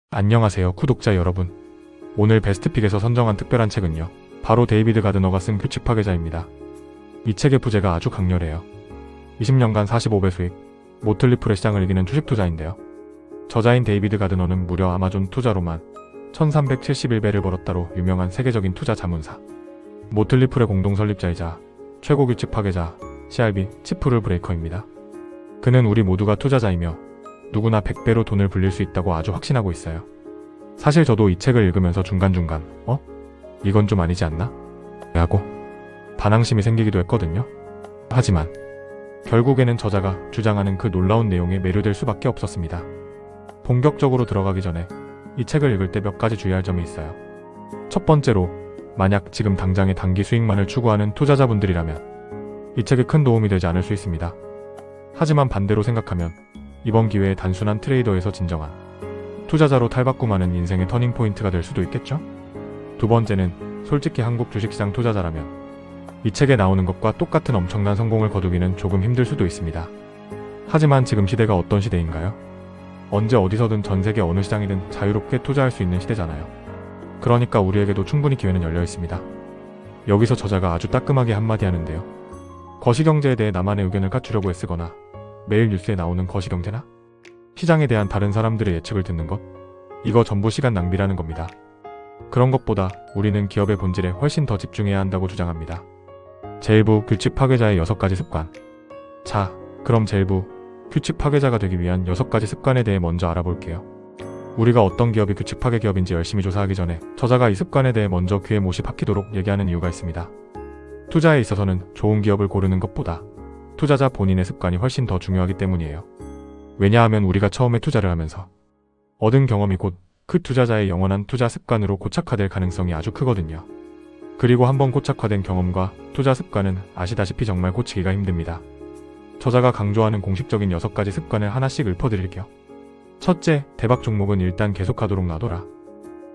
안녕하세요 구독자 여러분. 오늘 베스트픽에서 선정한 특별한 책은요, 바로 데이비드 가드너가 쓴 규칙 파괴자입니다. 이 책의 부제가 아주 강렬해요. 20년간 45배 수익, 모틀리풀의 시장을 이기는 주식 투자인데요. 저자인 데이비드 가드너는 무려 아마존 투자로만 1371배를 벌었다로 유명한 세계적인 투자 자문사 모틀리풀의 공동 설립자이자 최고 규칙 파괴자 CRB 치프룰 브레이커입니다. 그는 우리 모두가 투자자이며 누구나 100배로 돈을 불릴 수 있다고 아주 확신하고 있어요. 사실 저도 이 책을 읽으면서 중간중간 이건 좀 아니지 않나? 하고 반항심이 생기기도 했거든요. 하지만 결국에는 저자가 주장하는 그 놀라운 내용에 매료될 수밖에 없었습니다. 본격적으로 들어가기 전에 이 책을 읽을 때 몇 가지 주의할 점이 있어요. 첫 번째로, 만약 지금 당장의 단기 수익만을 추구하는 투자자분들이라면 이 책이 큰 도움이 되지 않을 수 있습니다. 하지만 반대로 생각하면 이번 기회에 단순한 트레이더에서 진정한 투자자로 탈바꿈하는 인생의 터닝포인트가 될 수도 있겠죠? 두 번째는, 솔직히 한국 주식시장 투자자라면 이 책에 나오는 것과 똑같은 엄청난 성공을 거두기는 조금 힘들 수도 있습니다. 하지만 지금 시대가 어떤 시대인가요? 언제 어디서든 전 세계 어느 시장이든 자유롭게 투자할 수 있는 시대잖아요. 그러니까 우리에게도 충분히 기회는 열려 있습니다. 여기서 저자가 아주 따끔하게 한마디 하는데요. 거시경제에 대해 나만의 의견을 갖추려고 애쓰거나 매일 뉴스에 나오는 거시경제나 시장에 대한 다른 사람들의 예측을 듣는 것, 이거 전부 시간 낭비라는 겁니다. 그런 것보다 우리는 기업의 본질에 훨씬 더 집중해야 한다고 주장합니다. 제1부 규칙 파괴자의 6가지 습관. 자, 그럼 제1부 규칙 파괴자가 되기 위한 6가지 습관에 대해 먼저 알아볼게요. 우리가 어떤 기업이 규칙 파괴 기업인지 열심히 조사하기 전에 저자가 이 습관에 대해 먼저 귀에 못이 박히도록 얘기하는 이유가 있습니다. 투자에 있어서는 좋은 기업을 고르는 것보다 투자자 본인의 습관이 훨씬 더 중요하기 때문이에요. 왜냐하면 우리가 처음에 투자를 하면서 얻은 경험이 곧 그 투자자의 영원한 투자 습관으로 고착화될 가능성이 아주 크거든요. 그리고 한번 고착화된 경험과 투자 습관은 아시다시피 정말 고치기가 힘듭니다. 저자가 강조하는 공식적인 6가지 습관을 하나씩 읊어드릴게요. 첫째, 대박 종목은 일단 계속하도록 놔둬라.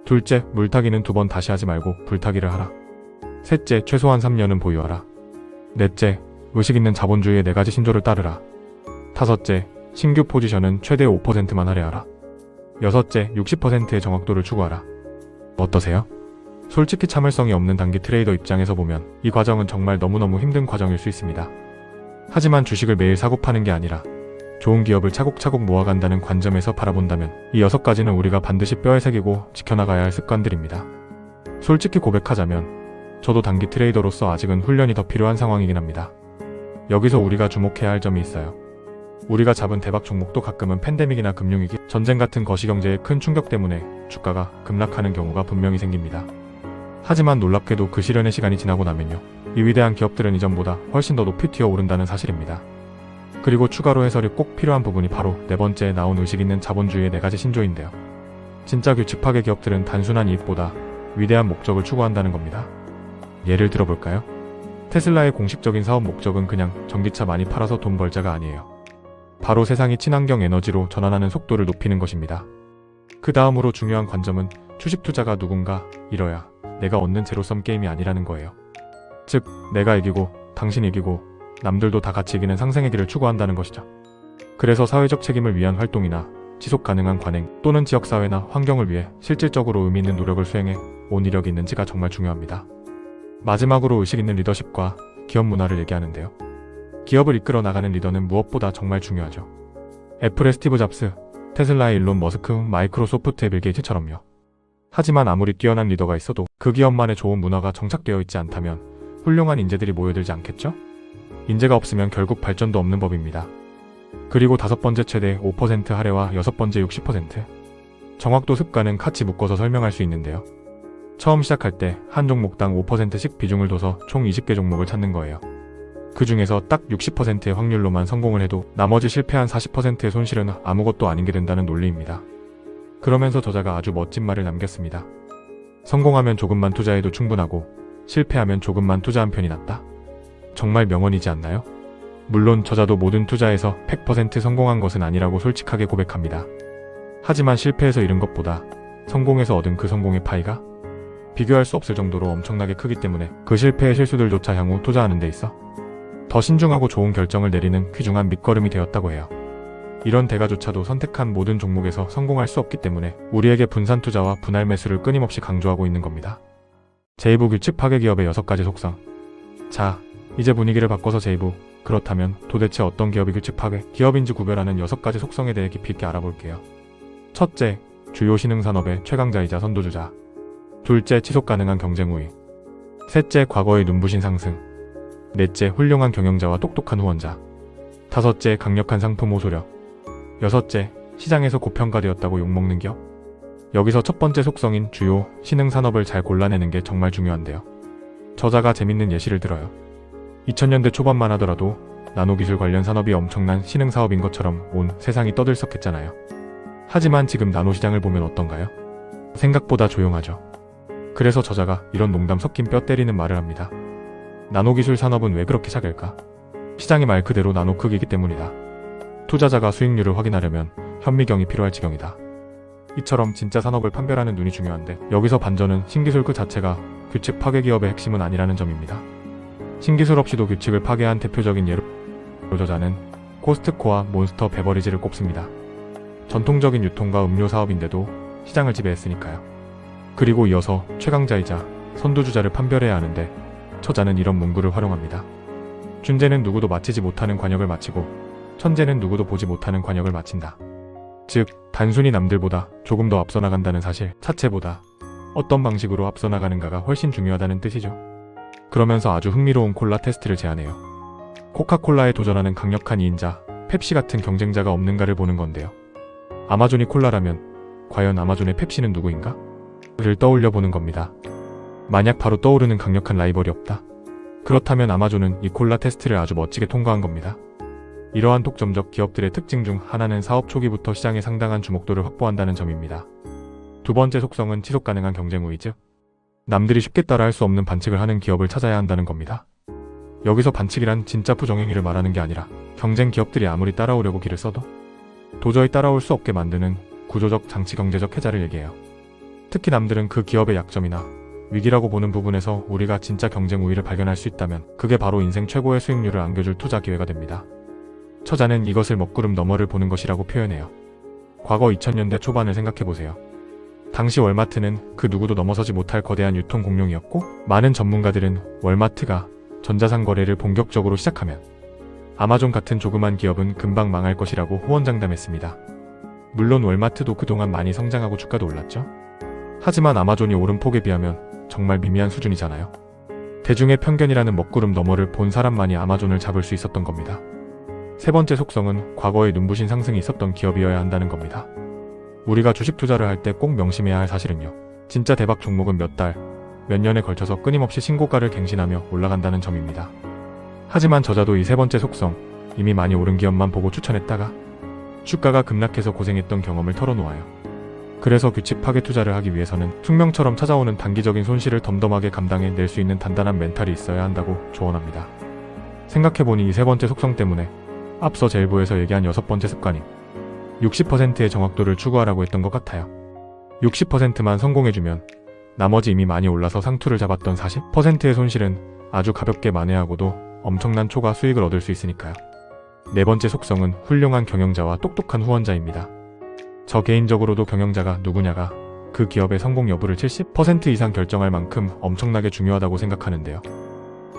둘째, 물타기는 2번 다시 하지 말고 불타기를 하라. 셋째, 최소한 3년은 보유하라. 넷째, 의식 있는 자본주의의 4가지 신조를 따르라. 다섯째, 신규 포지션은 최대 5%만 할애하라. 여섯째, 60%의 정확도를 추구하라. 어떠세요? 솔직히 참을성이 없는 단기 트레이더 입장에서 보면 이 과정은 정말 너무너무 힘든 과정일 수 있습니다. 하지만 주식을 매일 사고 파는 게 아니라 좋은 기업을 차곡차곡 모아간다는 관점에서 바라본다면 이 6가지는 우리가 반드시 뼈에 새기고 지켜나가야 할 습관들입니다. 솔직히 고백하자면 저도 단기 트레이더로서 아직은 훈련이 더 필요한 상황이긴 합니다. 여기서 우리가 주목해야 할 점이 있어요. 우리가 잡은 대박 종목도 가끔은 팬데믹이나 금융위기, 전쟁 같은 거시경제의 큰 충격 때문에 주가가 급락하는 경우가 분명히 생깁니다. 하지만 놀랍게도 그 시련의 시간이 지나고 나면요, 이 위대한 기업들은 이전보다 훨씬 더 높이 튀어오른다는 사실입니다. 그리고 추가로 해설이 꼭 필요한 부분이 바로 4번째에 나온 의식 있는 자본주의의 4가지 신조인데요. 진짜 규칙 파괴 기업들은 단순한 이익보다 위대한 목적을 추구한다는 겁니다. 예를 들어볼까요? 테슬라의 공식적인 사업 목적은 그냥 전기차 많이 팔아서 돈 벌자가 아니에요. 바로 세상이 친환경 에너지로 전환하는 속도를 높이는 것입니다. 그 다음으로 중요한 관점은 주식 투자가 누군가 이뤄야 내가 얻는 제로섬 게임이 아니라는 거예요. 즉, 내가 이기고 당신 이기고 남들도 다 같이 이기는 상생의 길을 추구한다는 것이죠. 그래서 사회적 책임을 위한 활동이나 지속 가능한 관행 또는 지역사회나 환경을 위해 실질적으로 의미 있는 노력을 수행해 온 이력이 있는지가 정말 중요합니다. 마지막으로 의식 있는 리더십과 기업 문화를 얘기하는데요. 기업을 이끌어 나가는 리더는 무엇보다 정말 중요하죠. 애플의 스티브 잡스, 테슬라의 일론 머스크, 마이크로소프트의 빌 게이츠처럼요. 하지만 아무리 뛰어난 리더가 있어도 그 기업만의 좋은 문화가 정착되어 있지 않다면 훌륭한 인재들이 모여들지 않겠죠? 인재가 없으면 결국 발전도 없는 법입니다. 그리고 5번째 최대 5% 할애와 6번째 60%. 정확도 습관은 같이 묶어서 설명할 수 있는데요. 처음 시작할 때 한 종목당 5%씩 비중을 둬서 총 20개 종목을 찾는 거예요. 그 중에서 딱 60%의 확률로만 성공을 해도 나머지 실패한 40%의 손실은 아무것도 아닌 게 된다는 논리입니다. 그러면서 저자가 아주 멋진 말을 남겼습니다. 성공하면 조금만 투자해도 충분하고 실패하면 조금만 투자한 편이 낫다. 정말 명언이지 않나요? 물론 저자도 모든 투자에서 100% 성공한 것은 아니라고 솔직하게 고백합니다. 하지만 실패해서 잃은 것보다 성공해서 얻은 그 성공의 파이가 비교할 수 없을 정도로 엄청나게 크기 때문에 그 실패의 실수들조차 향후 투자하는 데 있어 더 신중하고 좋은 결정을 내리는 귀중한 밑거름이 되었다고 해요. 이런 대가조차도 선택한 모든 종목에서 성공할 수 없기 때문에 우리에게 분산 투자와 분할 매수를 끊임없이 강조하고 있는 겁니다. 제2부 규칙 파괴 기업의 6가지 속성. 자, 이제 분위기를 바꿔서 제2부, 그렇다면 도대체 어떤 기업이 규칙 파괴 기업인지 구별하는 6가지 속성에 대해 깊이 있게 알아볼게요. 첫째, 주요 신흥산업의 최강자이자 선도주자. 둘째, 지속 가능한 경쟁 우위. 셋째, 과거의 눈부신 상승. 넷째, 훌륭한 경영자와 똑똑한 후원자. 다섯째, 강력한 상품 호소력. 여섯째, 시장에서 고평가되었다고 욕먹는 기업. 여기서 첫 번째 속성인 주요 신흥산업을 잘 골라내는 게 정말 중요한데요. 저자가 재밌는 예시를 들어요. 2000년대 초반만 하더라도 나노기술 관련 산업이 엄청난 신흥사업인 것처럼 온 세상이 떠들썩했잖아요. 하지만 지금 나노시장을 보면 어떤가요? 생각보다 조용하죠. 그래서 저자가 이런 농담 섞인 뼈 때리는 말을 합니다. 나노기술 산업은 왜 그렇게 작을까? 시장이 말 그대로 나노 크기이기 때문이다. 투자자가 수익률을 확인하려면 현미경이 필요할 지경이다. 이처럼 진짜 산업을 판별하는 눈이 중요한데 여기서 반전은 신기술 그 자체가 규칙 파괴 기업의 핵심은 아니라는 점입니다. 신기술 없이도 규칙을 파괴한 대표적인 예로 저자는 코스트코와 몬스터 베버리지를 꼽습니다. 전통적인 유통과 음료 사업인데도 시장을 지배했으니까요. 그리고 이어서 최강자이자 선두주자를 판별해야 하는데 저자는 이런 문구를 활용합니다. 준재는 누구도 마치지 못하는 관역을 마치고 천재는 누구도 보지 못하는 관역을 마친다. 즉, 단순히 남들보다 조금 더 앞서 나간다는 사실 자체보다 어떤 방식으로 앞서 나가는가가 훨씬 중요하다는 뜻이죠. 그러면서 아주 흥미로운 콜라 테스트를 제안해요. 코카콜라에 도전하는 강력한 2인자, 펩시 같은 경쟁자가 없는가를 보는 건데요. 아마존이 콜라라면 과연 아마존의 펩시는 누구인가? 를 떠올려 보는 겁니다. 만약 바로 떠오르는 강력한 라이벌이 없다. 그렇다면 아마존은 이 콜라 테스트를 아주 멋지게 통과한 겁니다. 이러한 독점적 기업들의 특징 중 하나는 사업 초기부터 시장에 상당한 주목도를 확보한다는 점입니다. 두 번째 속성은 지속 가능한 경쟁 우위, 즉 남들이 쉽게 따라할 수 없는 반칙을 하는 기업을 찾아야 한다는 겁니다. 여기서 반칙이란 진짜 부정행위를 말하는 게 아니라 경쟁 기업들이 아무리 따라오려고 기를 써도 도저히 따라올 수 없게 만드는 구조적 장치 경제적 해자를 얘기해요. 특히 남들은 그 기업의 약점이나 위기라고 보는 부분에서 우리가 진짜 경쟁 우위를 발견할 수 있다면 그게 바로 인생 최고의 수익률을 안겨줄 투자 기회가 됩니다. 저자는 이것을 먹구름 너머를 보는 것이라고 표현해요. 과거 2000년대 초반을 생각해보세요. 당시 월마트는 그 누구도 넘어서지 못할 거대한 유통 공룡이었고 많은 전문가들은 월마트가 전자상 거래를 본격적으로 시작하면 아마존 같은 조그만 기업은 금방 망할 것이라고 호언장담했습니다. 물론 월마트도 그동안 많이 성장하고 주가도 올랐죠. 하지만 아마존이 오른 폭에 비하면 정말 미미한 수준이잖아요. 대중의 편견이라는 먹구름 너머를 본 사람만이 아마존을 잡을 수 있었던 겁니다. 세 번째 속성은 과거에 눈부신 상승이 있었던 기업이어야 한다는 겁니다. 우리가 주식 투자를 할 때 꼭 명심해야 할 사실은요. 진짜 대박 종목은 몇 달, 몇 년에 걸쳐서 끊임없이 신고가를 갱신하며 올라간다는 점입니다. 하지만 저자도 이 세 번째 속성, 이미 많이 오른 기업만 보고 추천했다가 주가가 급락해서 고생했던 경험을 털어놓아요. 그래서 규칙 파괴 투자를 하기 위해서는 숙명처럼 찾아오는 단기적인 손실을 덤덤하게 감당해낼 수 있는 단단한 멘탈이 있어야 한다고 조언합니다. 생각해보니 이 세 번째 속성 때문에 앞서 제1부에서 얘기한 6번째 습관인 60%의 정확도를 추구하라고 했던 것 같아요. 60%만 성공해주면 나머지 이미 많이 올라서 상투를 잡았던 40%의 손실은 아주 가볍게 만회하고도 엄청난 초과 수익을 얻을 수 있으니까요. 네 번째 속성은 훌륭한 경영자와 똑똑한 후원자입니다. 저 개인적으로도 경영자가 누구냐가 그 기업의 성공 여부를 70% 이상 결정할 만큼 엄청나게 중요하다고 생각하는데요.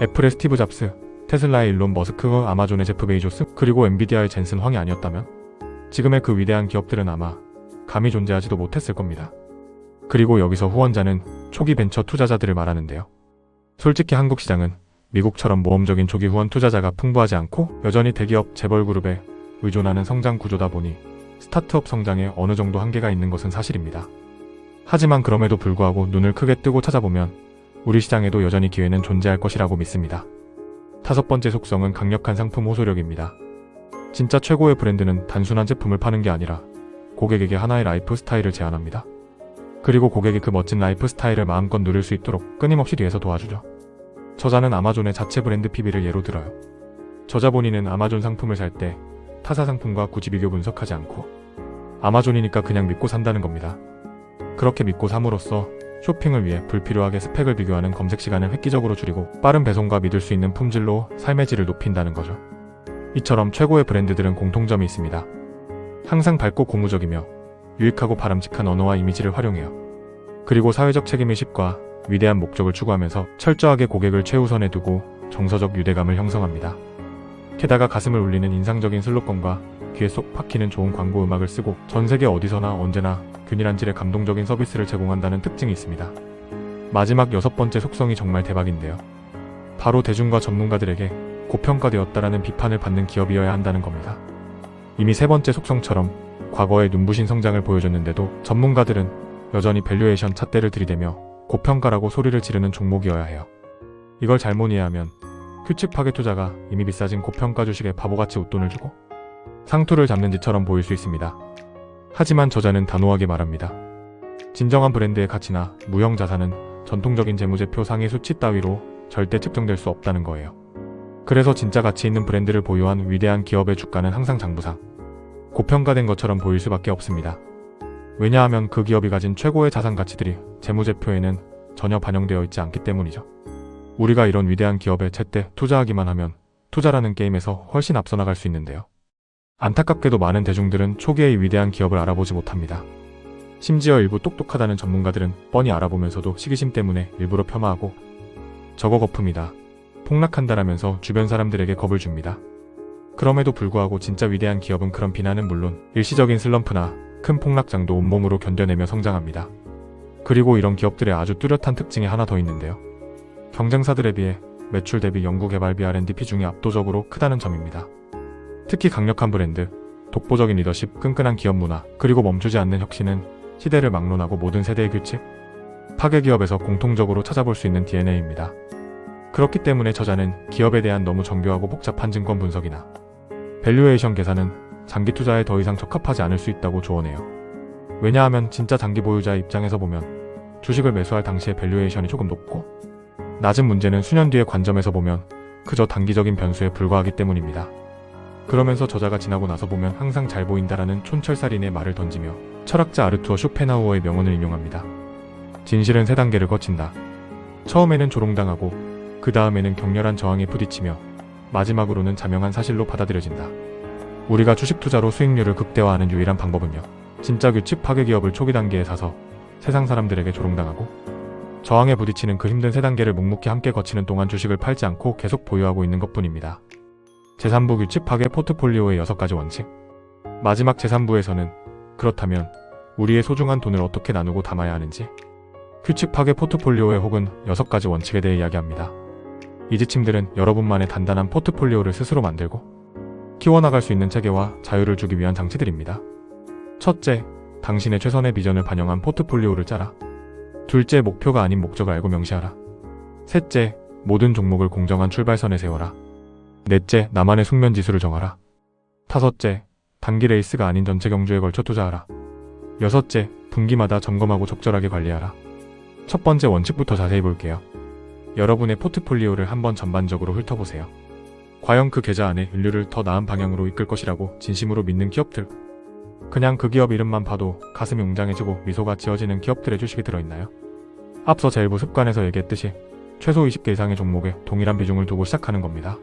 애플의 스티브 잡스, 테슬라의 일론 머스크, 아마존의 제프 베이조스, 그리고 엔비디아의 젠슨 황이 아니었다면 지금의 그 위대한 기업들은 아마 감히 존재하지도 못했을 겁니다. 그리고 여기서 후원자는 초기 벤처 투자자들을 말하는데요. 솔직히 한국 시장은 미국처럼 모험적인 초기 후원 투자자가 풍부하지 않고 여전히 대기업 재벌 그룹에 의존하는 성장 구조다 보니 스타트업 성장에 어느 정도 한계가 있는 것은 사실입니다. 하지만 그럼에도 불구하고 눈을 크게 뜨고 찾아보면 우리 시장에도 여전히 기회는 존재할 것이라고 믿습니다. 다섯 번째 속성은 강력한 상품 호소력입니다. 진짜 최고의 브랜드는 단순한 제품을 파는 게 아니라 고객에게 하나의 라이프 스타일을 제안합니다. 그리고 고객이 그 멋진 라이프 스타일을 마음껏 누릴 수 있도록 끊임없이 뒤에서 도와주죠. 저자는 아마존의 자체 브랜드 PB를 예로 들어요. 저자 본인은 아마존 상품을 살 때 타사 상품과 굳이 비교 분석하지 않고 아마존이니까 그냥 믿고 산다는 겁니다. 그렇게 믿고 삼으로써 쇼핑을 위해 불필요하게 스펙을 비교하는 검색 시간을 획기적으로 줄이고 빠른 배송과 믿을 수 있는 품질로 삶의 질을 높인다는 거죠. 이처럼 최고의 브랜드들은 공통점이 있습니다. 항상 밝고 고무적이며 유익하고 바람직한 언어와 이미지를 활용해요. 그리고 사회적 책임의식과 위대한 목적을 추구하면서 철저하게 고객을 최우선에 두고 정서적 유대감을 형성합니다. 게다가 가슴을 울리는 인상적인 슬로건과 귀에 쏙 박히는 좋은 광고 음악을 쓰고 전 세계 어디서나 언제나 균일한 질의 감동적인 서비스를 제공한다는 특징이 있습니다. 마지막 6번째 속성이 정말 대박인데요. 바로 대중과 전문가들에게 고평가되었다라는 비판을 받는 기업이어야 한다는 겁니다. 이미 3번째 속성처럼 과거에 눈부신 성장을 보여줬는데도 전문가들은 여전히 밸류에이션 잣대를 들이대며 고평가라고 소리를 지르는 종목이어야 해요. 이걸 잘못 이해하면 규칙 파괴 투자가 이미 비싸진 고평가 주식에 바보같이 웃돈을 주고 상투를 잡는 짓처럼 보일 수 있습니다. 하지만 저자는 단호하게 말합니다. 진정한 브랜드의 가치나 무형 자산은 전통적인 재무제표 상위 수치 따위로 절대 측정될 수 없다는 거예요. 그래서 진짜 가치 있는 브랜드를 보유한 위대한 기업의 주가는 항상 장부상 고평가된 것처럼 보일 수밖에 없습니다. 왜냐하면 그 기업이 가진 최고의 자산 가치들이 재무제표에는 전혀 반영되어 있지 않기 때문이죠. 우리가 이런 위대한 기업에 제때 투자하기만 하면 투자라는 게임에서 훨씬 앞서 나갈 수 있는데요. 안타깝게도 많은 대중들은 초기에 이 위대한 기업을 알아보지 못합니다. 심지어 일부 똑똑하다는 전문가들은 뻔히 알아보면서도 시기심 때문에 일부러 폄하하고 저거 거품이다, 폭락한다라면서 주변 사람들에게 겁을 줍니다. 그럼에도 불구하고 진짜 위대한 기업은 그런 비난은 물론 일시적인 슬럼프나 큰 폭락장도 온몸으로 견뎌내며 성장합니다. 그리고 이런 기업들의 아주 뚜렷한 특징이 하나 더 있는데요. 경쟁사들에 비해 매출 대비 연구개발비 R&D 비중이 압도적으로 크다는 점입니다. 특히 강력한 브랜드, 독보적인 리더십, 끈끈한 기업 문화, 그리고 멈추지 않는 혁신은 시대를 막론하고 모든 세대의 규칙, 파괴 기업에서 공통적으로 찾아볼 수 있는 DNA입니다. 그렇기 때문에 저자는 기업에 대한 너무 정교하고 복잡한 증권 분석이나 밸류에이션 계산은 장기 투자에 더 이상 적합하지 않을 수 있다고 조언해요. 왜냐하면 진짜 장기 보유자의 입장에서 보면 주식을 매수할 당시의 밸류에이션이 조금 높고 낮은 문제는 수년 뒤의 관점에서 보면 그저 단기적인 변수에 불과하기 때문입니다. 그러면서 저자가 지나고 나서 보면 항상 잘 보인다라는 촌철살인의 말을 던지며 철학자 아르투어 쇼펜하우어의 명언을 인용합니다. 진실은 3단계를 거친다. 처음에는 조롱당하고 그 다음에는 격렬한 저항에 부딪히며 마지막으로는 자명한 사실로 받아들여진다. 우리가 주식 투자로 수익률을 극대화하는 유일한 방법은요, 진짜 규칙 파괴 기업을 초기 단계에 사서 세상 사람들에게 조롱당하고 저항에 부딪히는 그 힘든 3단계를 묵묵히 함께 거치는 동안 주식을 팔지 않고 계속 보유하고 있는 것뿐입니다. 제3부 규칙 파괴 포트폴리오의 6가지 원칙. 마지막 제3부에서는 그렇다면 우리의 소중한 돈을 어떻게 나누고 담아야 하는지 규칙 파괴 포트폴리오의 혹은 6가지 원칙에 대해 이야기합니다. 이 지침들은 여러분만의 단단한 포트폴리오를 스스로 만들고 키워나갈 수 있는 체계와 자유를 주기 위한 장치들입니다. 첫째, 당신의 최선의 비전을 반영한 포트폴리오를 짜라. 둘째, 목표가 아닌 목적을 알고 명시하라. 셋째, 모든 종목을 공정한 출발선에 세워라. 넷째, 나만의 숙면 지수를 정하라. 다섯째, 단기 레이스가 아닌 전체 경주에 걸쳐 투자하라. 여섯째, 분기마다 점검하고 적절하게 관리하라. 첫 번째 원칙부터 자세히 볼게요. 여러분의 포트폴리오를 한번 전반적으로 훑어보세요. 과연 그 계좌 안에 인류를 더 나은 방향으로 이끌 것이라고 진심으로 믿는 기업들, 그냥 그 기업 이름만 봐도 가슴이 웅장해지고 미소가 지어지는 기업들의 주식이 들어있나요? 앞서 제1부 습관에서 얘기했듯이 최소 20개 이상의 종목에 동일한 비중을 두고 시작하는 겁니다.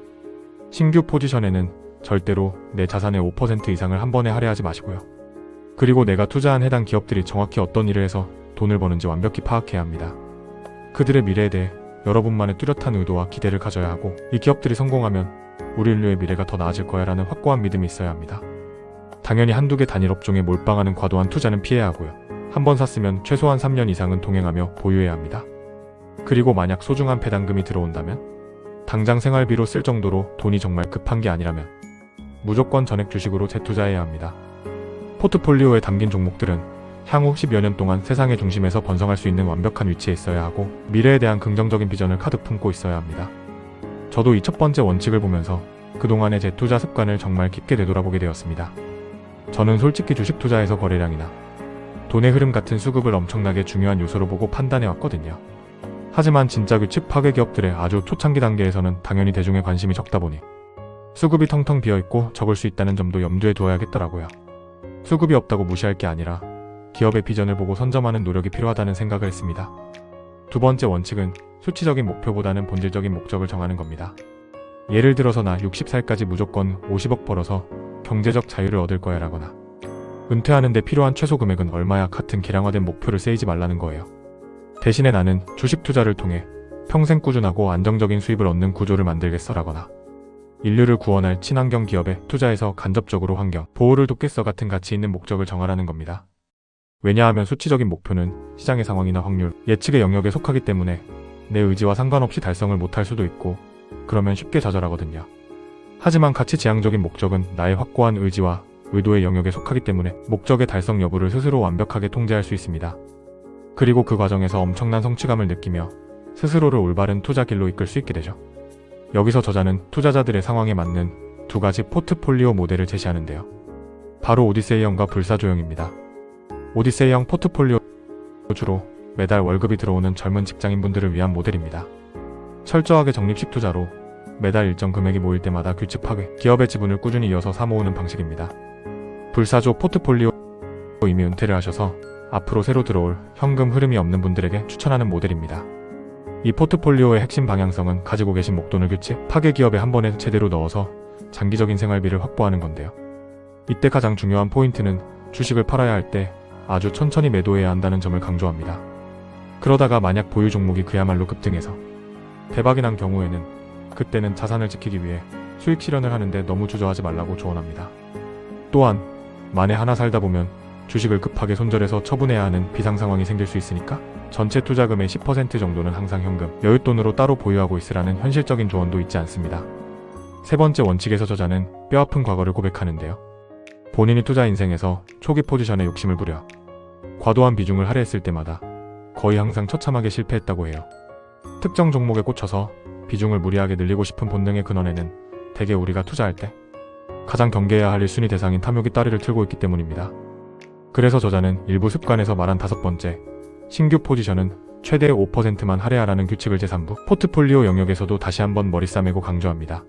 신규 포지션에는 절대로 내 자산의 5% 이상을 한 번에 할애하지 마시고요. 그리고 내가 투자한 해당 기업들이 정확히 어떤 일을 해서 돈을 버는지 완벽히 파악해야 합니다. 그들의 미래에 대해 여러분만의 뚜렷한 의도와 기대를 가져야 하고, 이 기업들이 성공하면 우리 인류의 미래가 더 나아질 거야 라는 확고한 믿음이 있어야 합니다. 당연히 한두 개 단일 업종에 몰빵하는 과도한 투자는 피해야 하고요. 한번 샀으면 최소한 3년 이상은 동행하며 보유해야 합니다. 그리고 만약 소중한 배당금이 들어온다면, 당장 생활비로 쓸 정도로 돈이 정말 급한 게 아니라면 무조건 전액 주식으로 재투자해야 합니다. 포트폴리오에 담긴 종목들은 향후 10여 년 동안 세상의 중심에서 번성할 수 있는 완벽한 위치에 있어야 하고, 미래에 대한 긍정적인 비전을 가득 품고 있어야 합니다. 저도 이 첫 번째 원칙을 보면서 그동안의 제 투자 습관을 정말 깊게 되돌아보게 되었습니다. 저는 솔직히 주식 투자에서 거래량이나 돈의 흐름 같은 수급을 엄청나게 중요한 요소로 보고 판단해왔거든요. 하지만 진짜 규칙 파괴 기업들의 아주 초창기 단계에서는 당연히 대중의 관심이 적다 보니 수급이 텅텅 비어있고 적을 수 있다는 점도 염두에 두어야겠더라고요. 수급이 없다고 무시할 게 아니라 기업의 비전을 보고 선점하는 노력이 필요하다는 생각을 했습니다. 두 번째 원칙은 수치적인 목표보다는 본질적인 목적을 정하는 겁니다. 예를 들어서 나 60살까지 무조건 50억 벌어서 경제적 자유를 얻을 거야 라거나 은퇴하는 데 필요한 최소 금액은 얼마야 같은 계량화된 목표를 세이지 말라는 거예요. 대신에 나는 주식 투자를 통해 평생 꾸준하고 안정적인 수입을 얻는 구조를 만들겠어라거나 인류를 구원할 친환경 기업에 투자해서 간접적으로 환경 보호를 돕겠어 같은 가치 있는 목적을 정하라는 겁니다. 왜냐하면 수치적인 목표는 시장의 상황이나 확률, 예측의 영역에 속하기 때문에 내 의지와 상관없이 달성을 못할 수도 있고 그러면 쉽게 좌절하거든요. 하지만 가치지향적인 목적은 나의 확고한 의지와 의도의 영역에 속하기 때문에 목적의 달성 여부를 스스로 완벽하게 통제할 수 있습니다. 그리고 그 과정에서 엄청난 성취감을 느끼며 스스로를 올바른 투자 길로 이끌 수 있게 되죠. 여기서 저자는 투자자들의 상황에 맞는 두 가지 포트폴리오 모델을 제시하는데요. 바로 오디세이형과 불사조형입니다. 오디세이형 포트폴리오 주로 매달 월급이 들어오는 젊은 직장인분들을 위한 모델입니다. 철저하게 적립식 투자로 매달 일정 금액이 모일 때마다 규칙하게 기업의 지분을 꾸준히 이어서 사모으는 방식입니다. 불사조 포트폴리오 이미 은퇴를 하셔서 앞으로 새로 들어올 현금 흐름이 없는 분들에게 추천하는 모델입니다. 이 포트폴리오의 핵심 방향성은 가지고 계신 목돈을 규칙하게 기업에 한 번에 제대로 넣어서 장기적인 생활비를 확보하는 건데요. 이때 가장 중요한 포인트는 주식을 팔아야 할 때 아주 천천히 매도해야 한다는 점을 강조합니다. 그러다가 만약 보유 종목이 그야말로 급등해서 대박이 난 경우에는 그때는 자산을 지키기 위해 수익 실현을 하는데 너무 주저하지 말라고 조언합니다. 또한 만에 하나 살다 보면 주식을 급하게 손절해서 처분해야 하는 비상 상황이 생길 수 있으니까 전체 투자금의 10% 정도는 항상 현금, 여윳돈으로 따로 보유하고 있으라는 현실적인 조언도 있지 않습니다. 세 번째 원칙에서 저자는 뼈아픈 과거를 고백하는데요. 본인이 투자 인생에서 초기 포지션에 욕심을 부려 과도한 비중을 할애했을 때마다 거의 항상 처참하게 실패했다고 해요. 특정 종목에 꽂혀서 비중을 무리하게 늘리고 싶은 본능의 근원에는 대개 우리가 투자할 때 가장 경계해야 할 1순위 대상인 탐욕이 따리를 틀고 있기 때문입니다. 그래서 저자는 일부 습관에서 말한 5번째, 신규 포지션은 최대 5%만 할애하라는 규칙을 제3부 포트폴리오 영역에서도 다시 한번 머리 싸매고 강조합니다.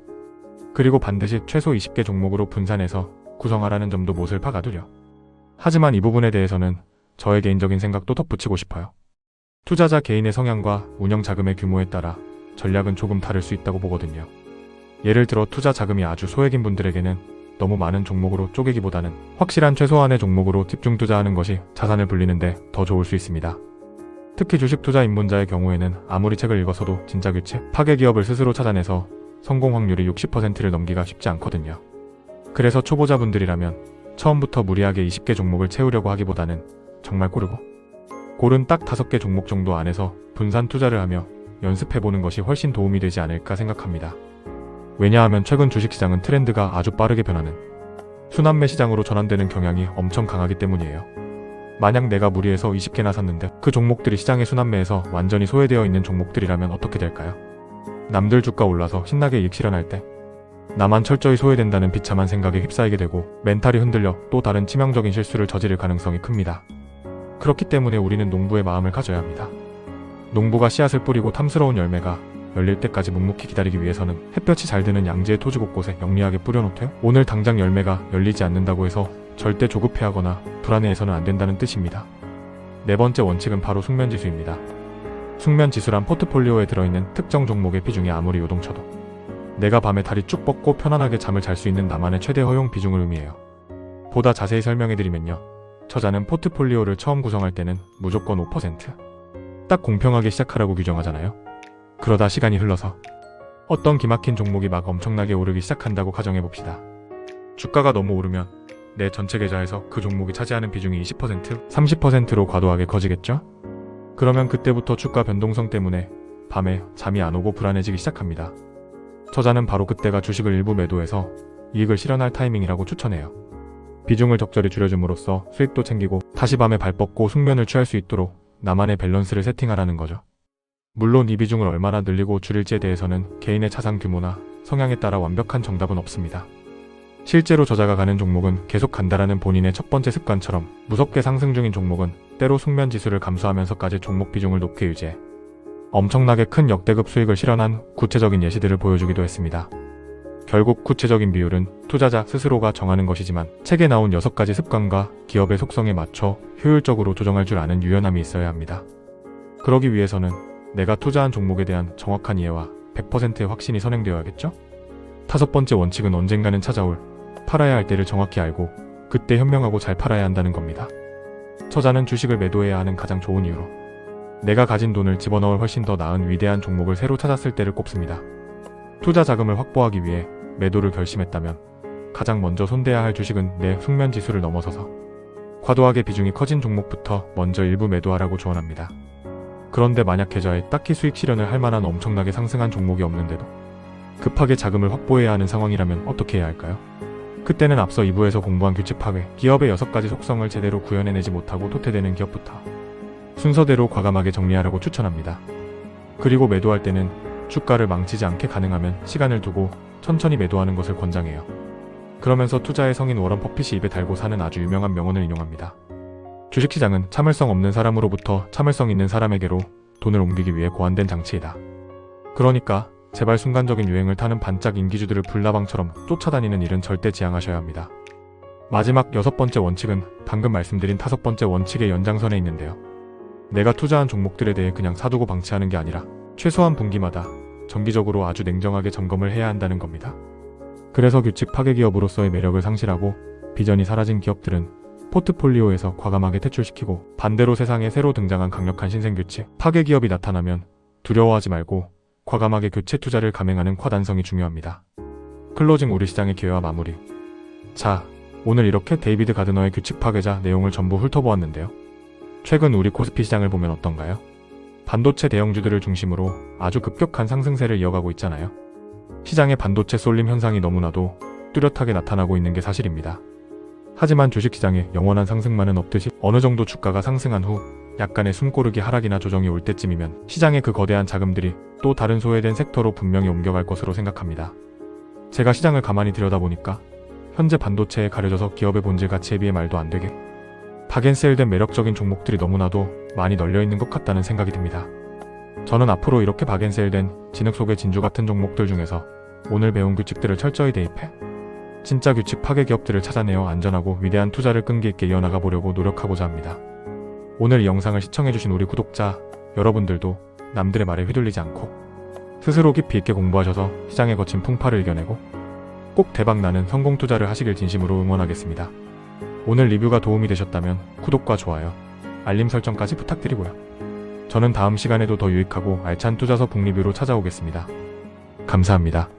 그리고 반드시 최소 20개 종목으로 분산해서 구성하라는 점도 못을 박아두려. 하지만 이 부분에 대해서는 저의 개인적인 생각도 덧붙이고 싶어요. 투자자 개인의 성향과 운영 자금의 규모에 따라 전략은 조금 다를 수 있다고 보거든요. 예를 들어 투자 자금이 아주 소액인 분들에게는 너무 많은 종목으로 쪼개기보다는 확실한 최소한의 종목으로 집중 투자하는 것이 자산을 불리는데 더 좋을 수 있습니다. 특히 주식 투자 입문자의 경우에는 아무리 책을 읽어서도 진짜 규칙, 파괴 기업을 스스로 찾아내서 성공 확률이 60%를 넘기가 쉽지 않거든요. 그래서 초보자분들이라면 처음부터 무리하게 20개 종목을 채우려고 하기보다는 정말 고른 딱 5개 종목 정도 안에서 분산 투자를 하며 연습해보는 것이 훨씬 도움이 되지 않을까 생각합니다. 왜냐하면 최근 주식시장은 트렌드가 아주 빠르게 변하는 순환매 시장으로 전환되는 경향이 엄청 강하기 때문이에요. 만약 내가 무리해서 20개나 샀는데 그 종목들이 시장의 순환매에서 완전히 소외되어 있는 종목들이라면 어떻게 될까요? 남들 주가 올라서 신나게 이익 실현할 때 나만 철저히 소외된다는 비참한 생각에 휩싸이게 되고 멘탈이 흔들려 또 다른 치명적인 실수를 저지를 가능성이 큽니다. 그렇기 때문에 우리는 농부의 마음을 가져야 합니다. 농부가 씨앗을 뿌리고 탐스러운 열매가 열릴 때까지 묵묵히 기다리기 위해서는 햇볕이 잘 드는 양지의 토지 곳곳에 영리하게 뿌려놓대요. 오늘 당장 열매가 열리지 않는다고 해서 절대 조급해하거나 불안해해서는 안 된다는 뜻입니다. 네 번째 원칙은 바로 숙면지수입니다. 숙면지수란 포트폴리오에 들어있는 특정 종목의 비중이 아무리 요동쳐도 내가 밤에 다리 쭉 뻗고 편안하게 잠을 잘 수 있는 나만의 최대 허용 비중을 의미해요. 보다 자세히 설명해드리면요. 저자는 포트폴리오를 처음 구성할 때는 무조건 5%. 딱 공평하게 시작하라고 규정하잖아요. 그러다 시간이 흘러서 어떤 기막힌 종목이 막 엄청나게 오르기 시작한다고 가정해봅시다. 주가가 너무 오르면 내 전체 계좌에서 그 종목이 차지하는 비중이 20%, 30%로 과도하게 커지겠죠? 그러면 그때부터 주가 변동성 때문에 밤에 잠이 안 오고 불안해지기 시작합니다. 저자는 바로 그때가 주식을 일부 매도해서 이익을 실현할 타이밍이라고 추천해요. 비중을 적절히 줄여줌으로써 수익도 챙기고 다시 밤에 발 뻗고 숙면을 취할 수 있도록 나만의 밸런스를 세팅하라는 거죠. 물론 이 비중을 얼마나 늘리고 줄일지에 대해서는 개인의 자산 규모나 성향에 따라 완벽한 정답은 없습니다. 실제로 저자가 가는 종목은 계속 간다라는 본인의 첫 번째 습관처럼 무섭게 상승 중인 종목은 때로 숙면 지수를 감소하면서까지 종목 비중을 높게 유지해 엄청나게 큰 역대급 수익을 실현한 구체적인 예시들을 보여주기도 했습니다. 결국 구체적인 비율은 투자자 스스로가 정하는 것이지만 책에 나온 6가지 습관과 기업의 속성에 맞춰 효율적으로 조정할 줄 아는 유연함이 있어야 합니다. 그러기 위해서는 내가 투자한 종목에 대한 정확한 이해와 100%의 확신이 선행되어야겠죠? 5번째 원칙은 언젠가는 찾아올 팔아야 할 때를 정확히 알고 그때 현명하고 잘 팔아야 한다는 겁니다. 처자는 주식을 매도해야 하는 가장 좋은 이유로 내가 가진 돈을 집어넣을 훨씬 더 나은 위대한 종목을 새로 찾았을 때를 꼽습니다. 투자 자금을 확보하기 위해 매도를 결심했다면 가장 먼저 손대야 할 주식은 내 숙면 지수를 넘어서서 과도하게 비중이 커진 종목부터 먼저 일부 매도하라고 조언합니다. 그런데 만약 계좌에 딱히 수익 실현을 할 만한 엄청나게 상승한 종목이 없는데도 급하게 자금을 확보해야 하는 상황이라면 어떻게 해야 할까요? 그때는 앞서 2부에서 공부한 규칙 파괴, 기업의 6가지 속성을 제대로 구현해내지 못하고 도태되는 기업부터 순서대로 과감하게 정리하라고 추천합니다. 그리고 매도할 때는 주가를 망치지 않게 가능하면 시간을 두고 천천히 매도하는 것을 권장해요. 그러면서 투자의 성인 워런 버핏이 입에 달고 사는 아주 유명한 명언을 인용합니다. 주식시장은 참을성 없는 사람으로부터 참을성 있는 사람에게로 돈을 옮기기 위해 고안된 장치이다. 그러니까 제발 순간적인 유행을 타는 반짝 인기주들을 불나방처럼 쫓아다니는 일은 절대 지양하셔야 합니다. 마지막 6번째 원칙은 방금 말씀드린 5번째 원칙의 연장선에 있는데요. 내가 투자한 종목들에 대해 그냥 사두고 방치하는 게 아니라 최소한 분기마다 정기적으로 아주 냉정하게 점검을 해야 한다는 겁니다. 그래서 규칙 파괴 기업으로서의 매력을 상실하고 비전이 사라진 기업들은 포트폴리오에서 과감하게 퇴출시키고, 반대로 세상에 새로 등장한 강력한 신생규칙 파괴 기업이 나타나면 두려워하지 말고 과감하게 교체 투자를 감행하는 과단성이 중요합니다. 클로징 우리 시장의 기회와 마무리. 자, 오늘 이렇게 데이비드 가드너의 규칙 파괴자 내용을 전부 훑어보았는데요. 최근 우리 코스피 시장을 보면 어떤가요? 반도체 대형주들을 중심으로 아주 급격한 상승세를 이어가고 있잖아요. 시장의 반도체 쏠림 현상이 너무나도 뚜렷하게 나타나고 있는 게 사실입니다. 하지만 주식시장에 영원한 상승만은 없듯이 어느 정도 주가가 상승한 후 약간의 숨고르기 하락이나 조정이 올 때쯤이면 시장의 그 거대한 자금들이 또 다른 소외된 섹터로 분명히 옮겨갈 것으로 생각합니다. 제가 시장을 가만히 들여다보니까 현재 반도체에 가려져서 기업의 본질 가치에 비해 말도 안 되게 박앤세일된 매력적인 종목들이 너무나도 많이 널려있는 것 같다는 생각이 듭니다. 저는 앞으로 이렇게 박앤세일된 진흙 속의 진주 같은 종목들 중에서 오늘 배운 규칙들을 철저히 대입해 진짜 규칙 파괴 기업들을 찾아내어 안전하고 위대한 투자를 끈기 있게 이어나가 보려고 노력하고자 합니다. 오늘 이 영상을 시청해주신 우리 구독자 여러분들도 남들의 말에 휘둘리지 않고 스스로 깊이 있게 공부하셔서 시장의 거친 풍파를 이겨내고 꼭 대박나는 성공 투자를 하시길 진심으로 응원하겠습니다. 오늘 리뷰가 도움이 되셨다면 구독과 좋아요, 알림 설정까지 부탁드리고요. 저는 다음 시간에도 더 유익하고 알찬 투자서 북리뷰로 찾아오겠습니다. 감사합니다.